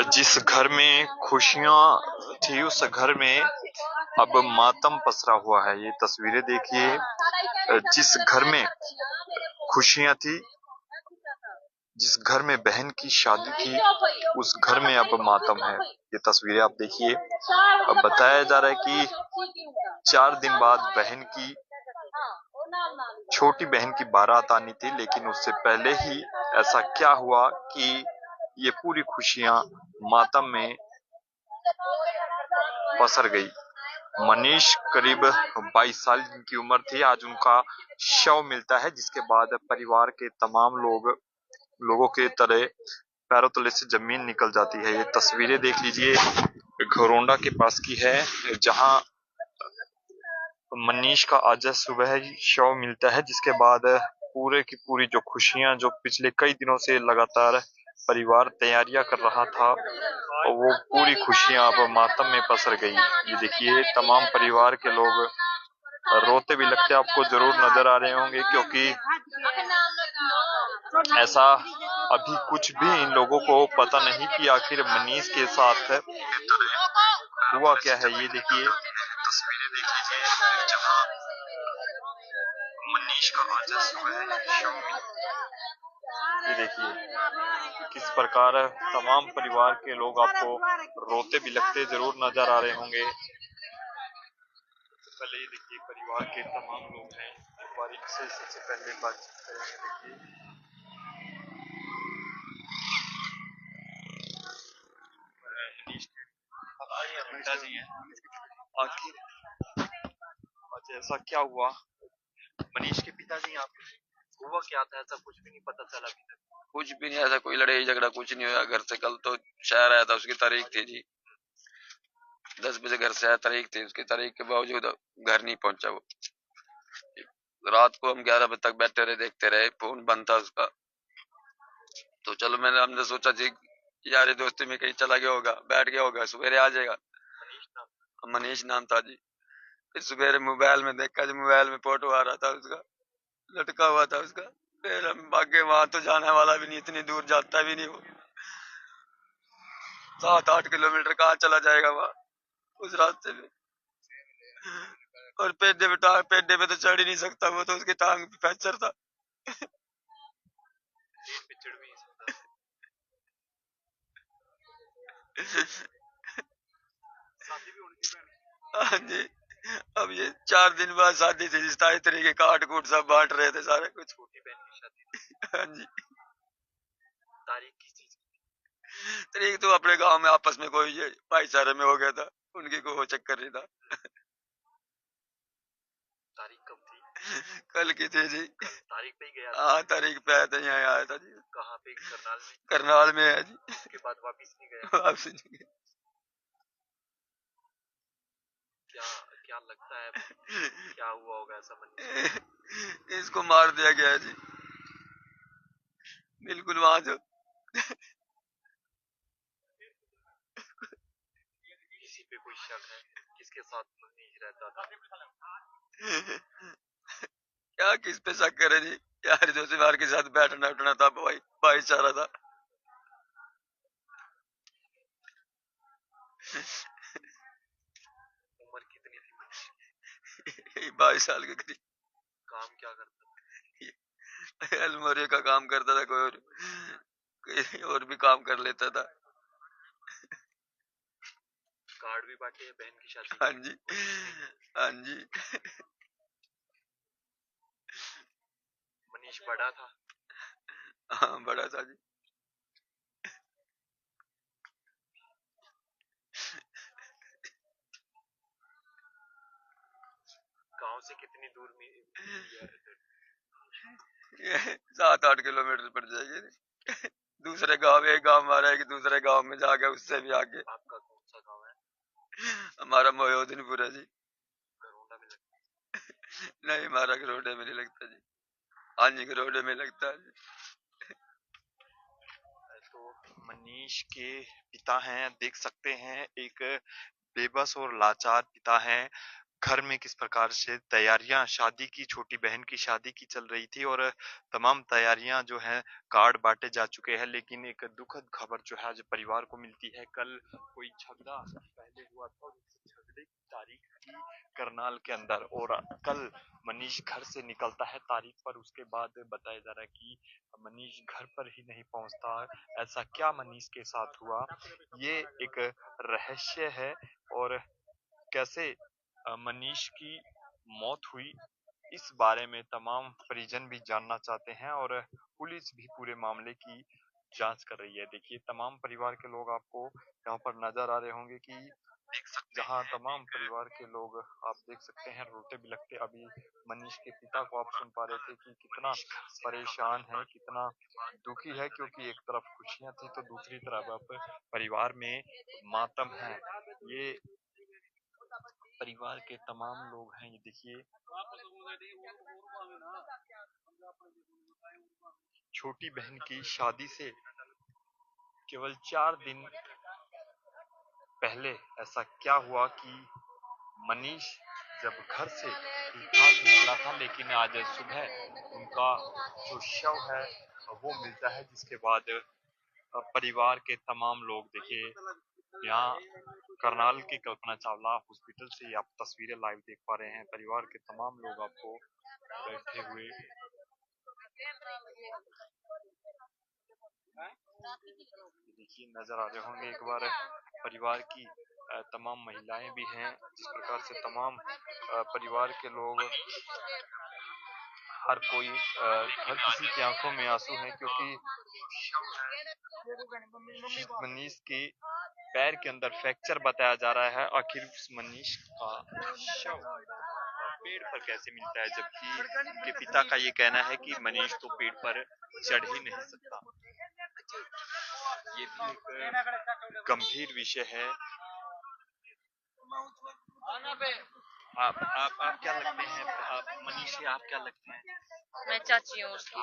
जिस घर में खुशियां थी उस घर में अब मातम पसरा हुआ है। ये तस्वीरें देखिए, जिस घर में खुशियां थी, जिस घर में बहन की शादी थी, उस घर में अब मातम है। ये तस्वीरें आप देखिए। अब बताया जा रहा है कि 4 दिन बाद बहन की, छोटी बहन की बारात आनी थी, लेकिन उससे पहले ही ऐसा क्या हुआ कि ये पूरी खुशियां मातम में पसर गई। मनीष करीब 22 साल की उम्र थी। आज उनका शव मिलता है, जिसके बाद परिवार के तमाम लोगों के तरह पैरों तले से जमीन निकल जाती है। ये तस्वीरें देख लीजिए, घरोंडा के पास की है, जहां मनीष का आज सुबह ही शव मिलता है, जिसके बाद पूरे की पूरी जो खुशियां जो पिछले कई दिनों से लगातार परिवार तैयारियां कर रहा था, वो पूरी खुशियां अब मातम में पसर गई। ये देखिए, तमाम परिवार के लोग रोते भी लगते आपको जरूर नजर आ रहे होंगे, क्योंकि ऐसा अभी कुछ भी इन लोगों को पता नहीं कि आखिर मनीष के साथ हुआ क्या है। ये देखिए, तस्वीरें देख लीजिए, जहां मनीष का आज सुबह शव मिला। ये देखिए किस प्रकार तमाम परिवार के लोग आपको रोते भी लगते जरूर नजर आ रहे होंगे। पहले ये देखिए, परिवार के तमाम लोग हैं, एक बार इनसे सबसे पहले बातचीत करेंगे। देखिए, मनीष के पिताजी हैं। आखिर आज ऐसा क्या हुआ? मनीष के पिताजी, आप हुआ क्या था? ऐसा कुछ भी नहीं पता चला अभी तक। कुछ भी नहीं, ऐसा कोई लड़ाई झगड़ा कुछ नहीं हुआ घर से। कल तो शहर आया था, उसकी तारीख थी जी, 10 बजे घर से आया, तारीख थी उसकी। तारीख के बावजूद घर नहीं पहुंचा वो। रात को हम 11 बजे तक बैठे रहे, देखते रहे, फोन बंद था उसका। तो चलो हमने सोचा जी यारी दोस्ती में कहीं चला गया होगा, बैठ गया होगा, सवेरे आ जाएगा। मनीष नाम था जी। फिर सवेरे मोबाइल में देखा जी, मोबाइल में फोटो आ रहा था उसका, लटका हुआ था उसका। फिर हम भागे, वहां तो जाने वाला भी नहीं, इतनी दूर जाता भी नहीं वो। 7-8 किलोमीटर कहाँ चला जाएगा वहां उस रास्ते में। और पेड्डे पे तो चढ़ ही नहीं सकता वो, तो उसकी टांग फ्रैक्चर था। हाँ जी, अब ये 4 दिन बाद शादी थी, 27 तरीके काट कूट सब बांट रहे थे सारे कुछ। छोटी बहन की शादी। हाँ जी। तारीख किस चीज की? तारीख तो अपने गांव में आपस में कोई भाईचारे में हो गया था, उनकी कोई वो चक्कर नहीं था। तारीख कब थी? कल की थी जी। तारीख पे ही गया? हाँ, तारीख पे आया था, यहाँ आया था जी। कहाँ पे? करनाल में? करनाल में है जी। उसके बाद वापिस नहीं गया? वापस नहीं गया। क्या क्या लगता है क्या हुआ होगा ऐसा मनीष? इसको मार दिया गया है जी, बिल्कुल वहां जो। किसी पे कोई शक है? किसके साथ मनीष रहता था? क्या किस पे शक करे जी, यार जोशीवार के साथ बैठना उठना था, भाई भाईचारा था। उम्र कितनी थी मनीष? 22 साल के करीब। काम क्या करता था? अलमारी का काम करता था, कोई और भी काम कर लेता था। कार्ड भी बांटे हैं बहन की शादी? हाँ जी, हाँ जी। मनीष बड़ा था? हाँ, बड़ा था जी। गांव से कितनी दूर में? 7-8 किलोमीटर पड़ जाएगी। दूसरे गांव, एक गांव हमारा है कि दूसरे गांव में जाके उससे भी आगे। आपका कौन सा गांव है? हमारा मोहद्दीनपुर है जी। घरोंडा में लगता है? नहीं, हमारा गरोडे में नहीं लगता जी। हाँ जी, गरोडे में लगता है जी। तो मनीष के पिता हैं, देख सकते हैं, एक बेबस और लाचार पिता हैं। घर में किस प्रकार से तैयारियां शादी की, छोटी बहन की शादी की चल रही थी और तमाम तैयारियां जो है, कार्ड बांटे जा चुके हैं। लेकिन एक दुखद खबर जो है आज परिवार को मिलती है। कल कोई झगड़ा पहले हुआ था, उस झगड़े की तारीख थी करनाल के अंदर, और कल मनीष घर से निकलता है तारीख पर। उसके बाद बताया जा रहा है कि मनीष घर पर ही नहीं पहुंचता। ऐसा क्या मनीष के साथ हुआ, ये एक रहस्य है। और कैसे मनीष की मौत हुई, इस बारे में तमाम परिजन भी जानना चाहते हैं और पुलिस भी पूरे मामले की जांच कर रही है। देखिए तमाम परिवार के लोग आपको यहाँ पर नजर आ रहे होंगे कि जहाँ तमाम परिवार के लोग आप देख सकते हैं रोते बिलखते। अभी मनीष के पिता को आप सुन पा रहे थे कि कितना परेशान है, कितना दुखी है, क्योंकि एक तरफ खुशियां थी तो दूसरी तरफ अब परिवार में मातम है। ये परिवार के तमाम लोग हैं, ये देखिए छोटी बहन की शादी से केवल 4 दिन पहले ऐसा क्या हुआ कि मनीष जब घर से ठीक निकला था, लेकिन आज सुबह उनका जो शव है वो मिलता है, जिसके बाद परिवार के तमाम लोग देखिए यहाँ करनाल के कल्पना चावला हॉस्पिटल से आप तस्वीरें लाइव देख पा रहे हैं। परिवार के तमाम लोग आपको बैठे हुए देखिए नजर आ रहे होंगे। एक बार परिवार की तमाम महिलाएं भी हैं, जिस प्रकार से तमाम परिवार के लोग, हर कोई हर किसी की आंखों में आंसू हैं, क्योंकि मनीष के पैर के अंदर फ्रैक्चर बताया जा रहा है। आखिर उस मनीष का शव पेड़ पर कैसे मिलता है, जबकि उनके पिता का ये कहना है कि मनीष तो पेड़ पर चढ़ ही नहीं सकता। ये भी एक गंभीर विषय है। आप क्या लगते हैं, आप मनीष से आप क्या लगते हैं? मैं चाची हूँ उसकी।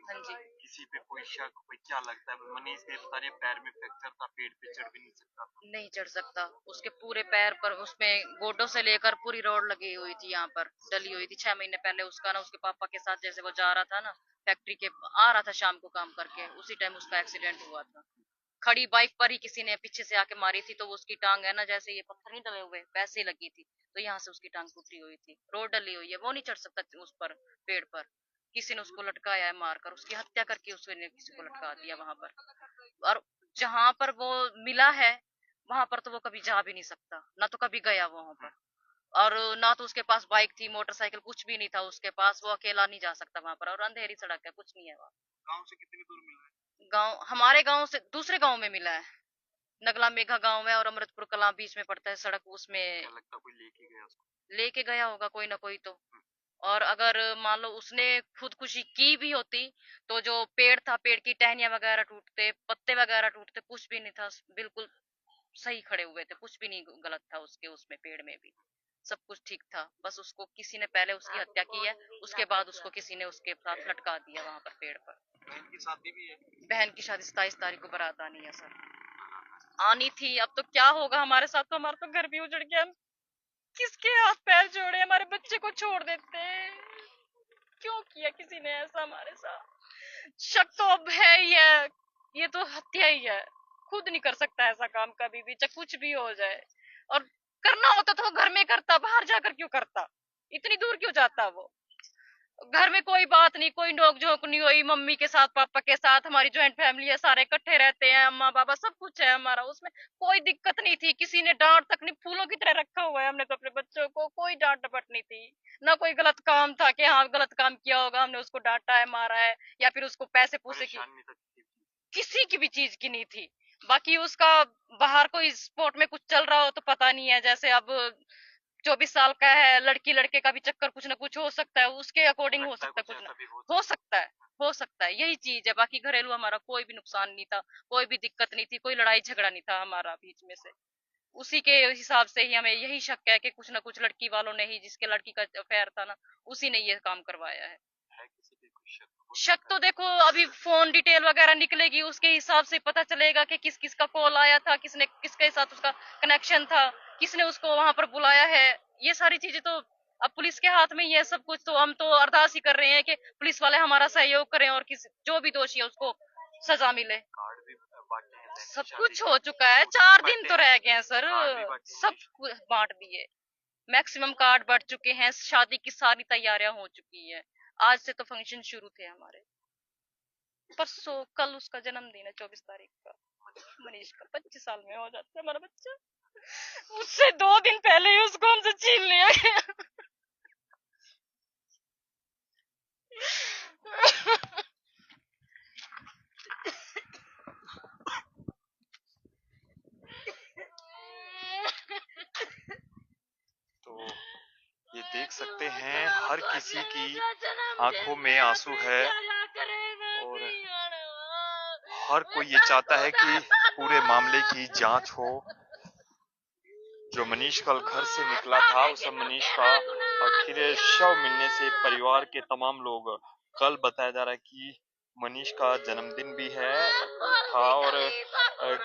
हाँ जी। किसी पे कोई शक, कोई क्या लगता है? मनीष के सारे पैर में फ्रैक्चर था, पेड़ पे चढ़ भी नहीं सकता। नहीं चढ़ सकता, उसके पूरे पैर पर उसमें गोडों से लेकर पूरी रॉड लगी हुई थी, यहाँ पर डली हुई थी। 6 महीने पहले उसका ना उसके पापा के साथ जैसे वो जा रहा था ना फैक्ट्री के, आ रहा था शाम को काम करके, उसी टाइम उसका एक्सीडेंट हुआ था। खड़ी बाइक पर ही किसी ने पीछे से आके मारी थी, तो वो उसकी टांग है ना, जैसे ये पत्थर नहीं दबे हुए वैसे ही लगी थी, तो यहाँ से उसकी टांग टूटी हुई थी। रोड डली हुई है, वो नहीं चढ़ सकता उस पर पेड़ पर। किसी ने उसको लटकाया है मारकर, उसकी हत्या करके उसने किसी को लटका दिया वहां पर। और जहां पर वो मिला है वहां पर तो वो कभी जा भी नहीं सकता, ना तो कभी गया वहां पर। और ना तो उसके पास बाइक थी, मोटरसाइकिल कुछ भी नहीं था उसके पास, वो अकेला नहीं जा सकता वहां पर, और अंधेरी सड़क है, कुछ नहीं है वहाँ। गांव से कितनी दूर मिला है? गांव हमारे गांव से दूसरे गांव में मिला है। नगला मेघा गांव है और अमृतपुर कला बीच में पड़ता है सड़क, उसमें क्या लगता है कोई लेके गया उसको? लेके गया होगा कोई ना कोई तो। और अगर मान लो उसने खुदकुशी की भी होती, तो जो पेड़ था, पेड़ की टहनियां वगैरह टूटते, पत्ते वगैरह टूटते, कुछ भी नहीं था, बिल्कुल सही खड़े हुए थे, कुछ भी नहीं गलत था उसके उसमें पेड़ में भी, सब कुछ ठीक था। बस उसको किसी ने पहले उसकी हत्या की है, उसके बाद उसको किसी ने उसके साथ लटका दिया वहां पर पेड़ पर। बहन की शादी भी है? बहन की शादी 27 तारीख को बारात आनी है सर, आनी थी। अब तो क्या होगा हमारे साथ, तो हमारा तो घर भी उजड़ गया, हम किसके हाथ पैर जोड़े, हमारे बच्चे को छोड़ देते। क्यों किया किसी ने ऐसा हमारे साथ? शक तो अब है ही है, ये तो हत्या ही है। खुद नहीं कर सकता ऐसा काम कभी भी, चाहे कुछ भी हो जाए। और करना होता तो वो घर में करता, बाहर जाकर क्यों करता, इतनी दूर क्यों जाता वो? घर में कोई बात नहीं, कोई नोक झोंक नहीं हुई, मम्मी के साथ पापा के साथ, हमारी ज्वाइंट फैमिली है, सारे इकट्ठे रहते हैं, अम्मा पापा सब कुछ है हमारा, उसमें कोई दिक्कत नहीं थी। किसी ने डांट तक नहीं, फूलों की तरह रखा हुआ है हमने तो अपने बच्चों को, कोई डांट डपट नहीं थी। ना कोई गलत काम था कि हाँ गलत काम किया होगा, हमने उसको डांटा है, मारा है, या फिर उसको पैसे पूसे की, किसी की भी चीज की नहीं थी। बाकी उसका बाहर कोई स्पोर्ट में कुछ चल रहा हो तो पता नहीं है, जैसे अब 24 साल का है, लड़की लड़के का भी चक्कर कुछ ना कुछ हो सकता है, उसके अकॉर्डिंग हो सकता है, कुछ ना हो सकता है, हो सकता है, यही चीज है। बाकी घरेलू हमारा कोई भी नुकसान नहीं था, कोई भी दिक्कत नहीं थी, कोई लड़ाई झगड़ा नहीं था हमारा बीच में से। उसी के हिसाब से ही हमें यही शक है कि कुछ ना कुछ लड़की वालों ने ही, जिसके लड़की का अफेयर था ना, उसी ने ये काम करवाया है। किसी पे कोई शक? शक तो देखो अभी फोन डिटेल वगैरह निकलेगी, उसके हिसाब से पता चलेगा कि किस किस का कॉल आया था, किसने किसके साथ उसका कनेक्शन था, किसने उसको वहां पर बुलाया है, ये सारी चीजें तो अब पुलिस के हाथ में ही है सब कुछ। तो हम तो अरदास ही कर रहे हैं कि पुलिस वाले हमारा सहयोग करें और किसी जो भी दोषी है उसको सजा मिले। कार्ड भी बांटे हैं, बहन की सब शादी कुछ है, हो चुका है, तो 4 बांटे दिन तो हैं, रह गए हैं सर। कार्ड भी बांटे सब हैं। कुछ बांट दिए, मैक्सिमम कार्ड बढ़ चुके हैं, शादी की सारी तैयारियां हो चुकी है। आज से तो फंक्शन शुरू थे हमारे। परसों कल उसका जन्मदिन है 24 तारीख का, मनीष का। 25 साल में हो जाता है हमारा बच्चा। उससे 2 दिन पहले ही उसको हमसे छीन लिया गया। तो ये देख सकते हैं हर किसी की आंखों में आंसू है और हर कोई ये चाहता है कि पूरे मामले की जांच हो। जो मनीष कल घर से निकला था उस मनीष का आखिर शव मिलने से परिवार के तमाम लोग, कल बताया जा रहा है कि मनीष का जन्मदिन भी है था और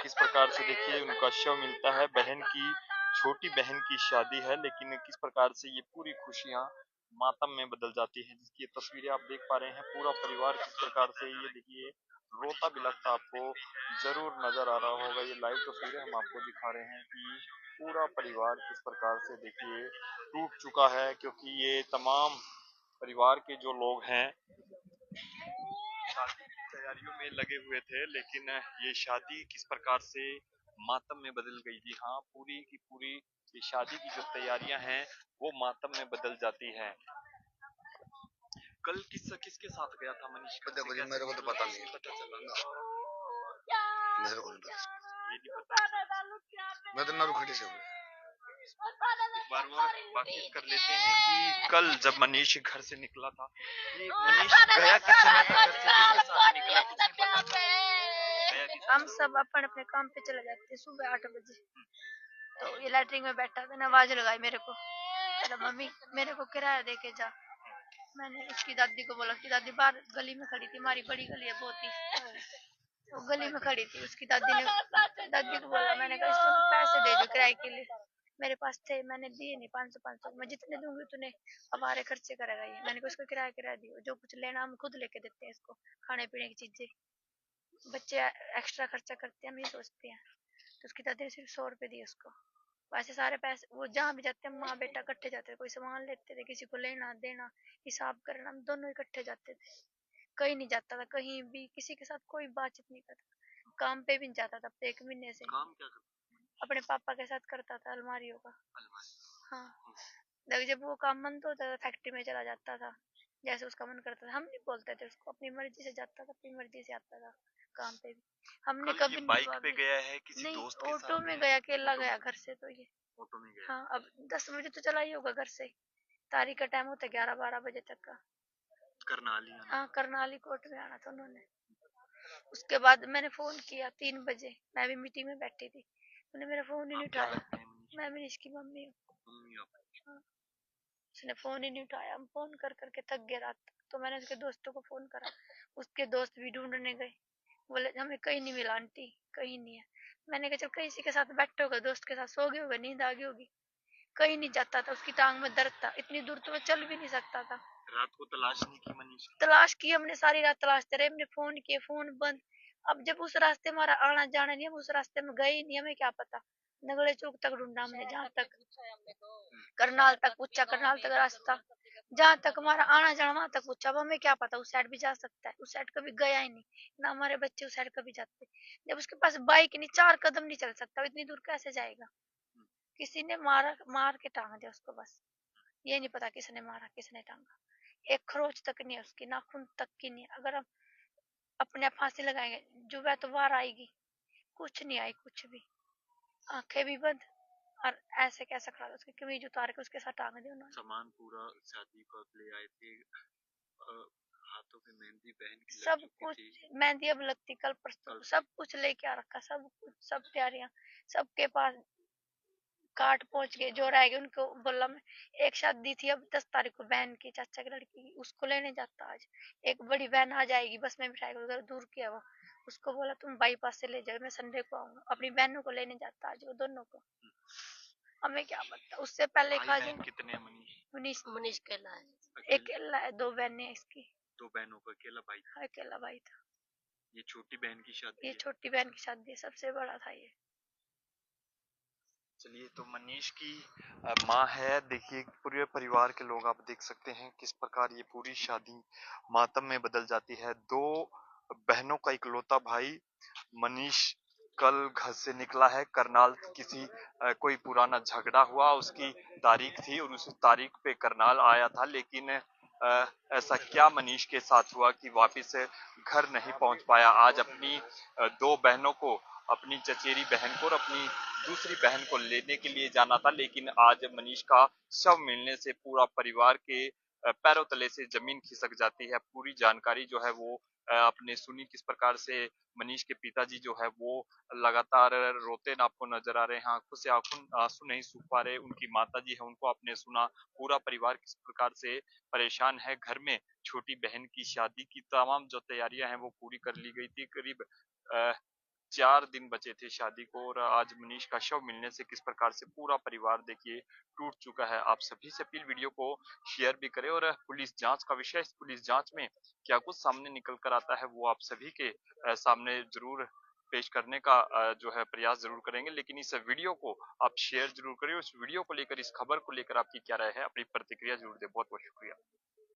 किस प्रकार से देखिए उनका शव मिलता है। बहन की, छोटी बहन की शादी है, लेकिन किस प्रकार से ये पूरी खुशियां मातम में बदल जाती है, जिसकी ये तस्वीरें आप देख पा रहे हैं। पूरा परिवार किस प्रकार से, ये देखिए रोता भी लगता आपको जरूर नजर आ रहा होगा। ये लाइव तस्वीरें हम आपको दिखा रहे हैं कि पूरा परिवार किस प्रकार से देखिए टूट चुका है, क्योंकि ये तमाम परिवार के जो लोग हैं शादी की तैयारियों में लगे हुए थे, लेकिन ये शादी किस प्रकार से मातम में बदल गई थी। हाँ, पूरी की पूरी ये शादी की जो तैयारियां हैं वो मातम में बदल जाती हैं। कल किसके साथ गया था मनीष? मेरे को तो पता नहीं, पता चला मेरे को नहीं पता, ये नहीं पता। मैं तो ना खड़ी से एक बार और बातचीत कर लेते हैं कि कल जब मनीष घर से निकला था, ये मनीष गया किस समय था घर से, किसके साथ निकला, कुछ नहीं पता था। गया किस हम सब अपने अपने काम पे चले जाते हैं सुबह 8 बजे। तो ये लैटरिन में बैठा था ना, आवाज लगाई मेरे को, कहता मम्मी मेरे को किराया दे के जा। मैंने उसकी दादी को बोला, उसकी दादी बाहर गली में खड़ी थी, हमारी बड़ी गली है बहुत ही, तो गली में खड़ी थी। उसकी दादी ने दादी को बोला, मैंने कहा इसको ना पैसे दे दो किराए के लिए। मेरे पास थे, मैंने दिए नहीं, 500 मैं जितने दूंगी उतने हमारे खर्चे करेगा ये। मैंने कहा इसको किराया दियो, जो कुछ लेना हम खुद लेके देते हैं इसको, खाने पीने की चीजें। बच्चे एक्स्ट्रा खर्चा करते हैं, हम ये सोचते हैं। तो उसकी दादी ने सिर्फ 100 रुपए दिए उसको। वैसे सारे पैसे वो जहाँ भी जाते हैं माँ बेटा इकट्ठे जाते थे, कोई सामान लेते थे, किसी को लेना देना हिसाब करना, हम दोनों इकट्ठे जाते थे। कहीं नहीं जाता था, कहीं भी किसी के साथ कोई बातचीत नहीं करता। काम पे भी नहीं जाता था 1 महीने से। काम क्या करता? अपने पापा के साथ करता था अलमारियों का। हाँ, जब वो काम बंद होता था फैक्ट्री में चला जाता था, जैसे उसका मन करता था। हम नहीं बोलते थे उसको, अपनी मर्जी से जाता था, अपनी मर्जी से आता था काम पे भी। हमने कल कभी ये नहीं बाइक दुआ पे भी गया है किसी नहीं, दोस्त के ऑटो साथ? में गया, अकेला ऑटो गया में? घर से। तो ये ऑटो में गया। हाँ, अब 10 बजे तो चला ही होगा घर से। तारीख का टाइम होता 11-12 बजे तक का। करनाली आना हाँ, था। करनाली कोर्ट में आना था उन्होंने। उसके बाद मैंने फोन किया 3 बजे, मैं भी मीटिंग में बैठी थी। उन्होंने मेरा फोन ही नहीं आप क्या उठाया। लगते हैं मनीष? मैं भी इसकी मम्मी हूँ। मम्मी आप? हाँ, उसने फोन ही नहीं उठाया। हम फोन कर करके थक गए रात तक। तो मैंने उसके दोस्तों को फोन करा, उसके दोस्त भी ढूंढने गए, बोले हमें कहीं नहीं मिला आंटी, कहीं नहीं है। मैंने कहा चल किसी के साथ बैठे होगा, दोस्त के साथ सो गए होगा, नींद आ गई होगी। कहीं नहीं जाता था, उसकी टांग में दर्द था, इतनी दूर तो मैं चल भी नहीं सकता था। रात को तलाश नहीं की मनीष की? तलाश की हमने, सारी रात तलाशते रहे, हमने फोन किए, फोन बंद। अब जब उस रास्ते हमारा आना जाना नहीं, हम उस रास्ते में गए ही नहीं, हमें क्या पता। नगड़े चौक तक ढूंढा हमने, जहाँ तक करनाल तक पूछा, करनाल तक रास्ता, जहाँ तक हमारा आना जाना वहां तक पूछा। अब हमें क्या पता उस साइड भी जा सकता है, उस साइड कभी गया ही नहीं ना, हमारे बच्चे उस साइड कभी जाते। जब उसके पास बाइक नहीं, 4 कदम नहीं चल सकता, इतनी दूर कैसे जाएगा। किसी ने मार के टांग दिया उसको बस। ये नहीं पता किसने मारा किसने टांगा। एक खरोच तक नहीं है उसकी, नाखून तक की नहीं। अगर हम अपने आप फांसी लगाएंगे, जुबा तो बाहर आएगी, कुछ नहीं आई कुछ भी। आंखें भी बंद, और ऐसे कैसे खड़ा था, उसकी कमीज उतार के उसके साथ टांग दी उन्होंने। सामान पूरा शादी का ले आए थे, हाथों पे मेहंदी बहन की लग सब चुकी कुछ, थी। मेहंदी अब लगती कल परसों, सब कुछ लेके आ रखा, सब कुछ, सब तैयारियां सबके पास। काट पहुंच गए, जो रह गए उनको बोला मैं। एक शादी थी अब 10 तारीख को बहन की, चाचा की लड़की की, उसको लेने जाता आज। एक बड़ी बहन आ जाएगी, बस में बिठाएगा, उधर दूर किया वो। उसको बोला तुम बाईपास से ले जाओ, मैं संडे को आऊंगा। अपनी बहनों को लेने जाता आज वो दोनों को। हमें क्या पता, उससे पहले खा भाई जाए। बहन कितने हैं मनीष? मनीष मनीष केला है। एक अकेला है, 2 बहनें हैं इसकी। 2 बहनों का अकेला भाई? अकेला भाई था। ये छोटी बहन की शादी ये है? छोटी बहन की शादी है, सबसे बड़ा था ये। चलिए, तो मनीष की माँ है। देखिए पूरे परिवार के लोग आप देख सकते हैं किस प्रकार ये पूरी शादी मातम में बदल जाती है। 2 बहनों का इकलौता भाई मनीष कल घर से निकला है। करनाल किसी कोई पुराना झगड़ा हुआ, उसकी तारीख थी और उस तारीख पे करनाल आया था, लेकिन ऐसा क्या मनीष के साथ हुआ कि वापस घर नहीं पहुंच पाया। आज अपनी 2 बहनों को, अपनी चचेरी बहन को और अपनी दूसरी बहन को लेने के लिए जाना था, लेकिन आज मनीष का शव मिलने से पूरा परिवार के पैरों तले से जमीन खिसक जाती है। पूरी जानकारी जो है वो आपने सुनी किस प्रकार से मनीष के पिताजी जो है वो लगातार रोते ना आपको नजर आ रहे हैं, आंखों से आंसू नहीं सूख पा रहे। उनकी माता जी है, उनको आपने सुना। पूरा परिवार किस प्रकार से परेशान है। घर में छोटी बहन की शादी की तमाम जो तैयारियां हैं वो पूरी कर ली गई थी। करीब 4 दिन बचे थे शादी को और आज मनीष का शव मिलने से किस प्रकार से पूरा परिवार देखिए टूट चुका है। आप सभी से अपील, वीडियो को शेयर भी करें और पुलिस जांच का विषय, इस पुलिस जांच में क्या कुछ सामने निकल कर आता है वो आप सभी के सामने जरूर पेश करने का जो है प्रयास जरूर करेंगे। लेकिन इस वीडियो को आप शेयर जरूर करें। उस वीडियो को लेकर, इस खबर को लेकर आपकी क्या राय है, अपनी प्रतिक्रिया जरूर दें। बहुत बहुत शुक्रिया।